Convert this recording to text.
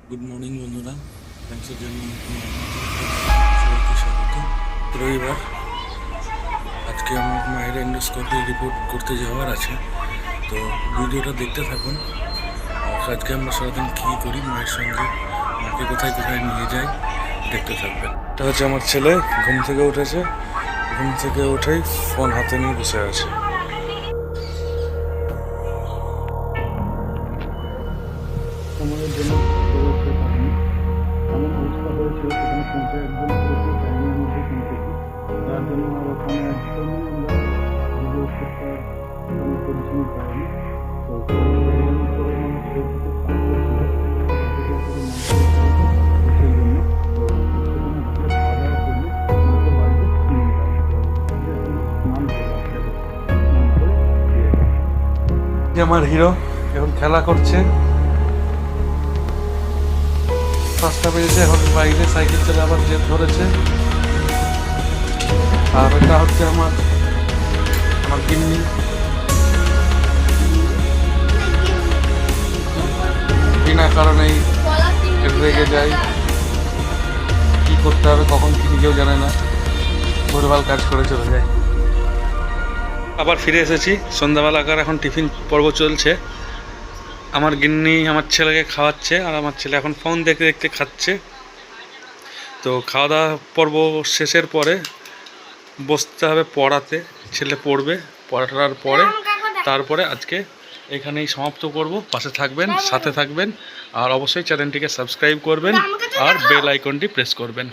Good morning বন্ধুরা, থ্যাংকসের জন্য সবাইকে স্বাগত। রবিবার, আজকে আমার মায়ের এন্ডোস্কোপি রিপোর্ট করতে যাওয়ার আছে, তো ভিডিওটা দেখতে থাকুন। আর আজকে আমরা সারাদিন কী করি মায়ের সঙ্গে, মাকে কোথায় কোথায় নিয়ে যাই দেখতে থাকবেন। এটা হচ্ছে আমার ছেলে, ঘুম থেকে উঠেছে, ঘুম থেকে উঠেই ফোন হাতে নিয়ে বসে আছে। আমাদের জন্য এমন অবস্থা হয়েছিল, সেখানে পৌঁছে একদম পুরোপুরি টাইমের মধ্যে পৌঁছেছি। তার জন্য আর ওখানে একদমই আমরা ভিডিও শ্যুটটা কোনো পরিশ্রম করিনি। তো সেই জন্য খাওয়া দাওয়া করলে মাকে বাড়িতে নিয়ে যায়। আমার হিরো এখন খেলা করছে। 5টা বেজেছে, এখন বাইরে সাইকেল চলে আবার জেদ ধরেছে। আর এটা হচ্ছে আমার গিন্নি। বিনা কারণেই রেগে যায়, কি করতে হবে কখন কি নিজেও জানে না, ভোরভাল কাজ করে চলে যায়। আবার ফিরে এসেছি সন্ধ্যাবেলাকার, এখন টিফিন পর্ব চলছে। আমার গিন্নি আমার ছেলেকে খাওয়াচ্ছে, আর আমার ছেলে এখন ফোন দেখতে দেখতে খাচ্ছে। তো খাওয়া দাওয়া পর্ব শেষের পরে বসতে হবে পড়াতে, ছেলে পড়বে। পড়াটার পরে তারপরে আজকে এখানেই সমাপ্ত করব। পাশে থাকবেন, সাথে থাকবেন, আর অবশ্যই চ্যানেলটিকে সাবস্ক্রাইব করবেন আর বেল আইকনটি প্রেস করবেন।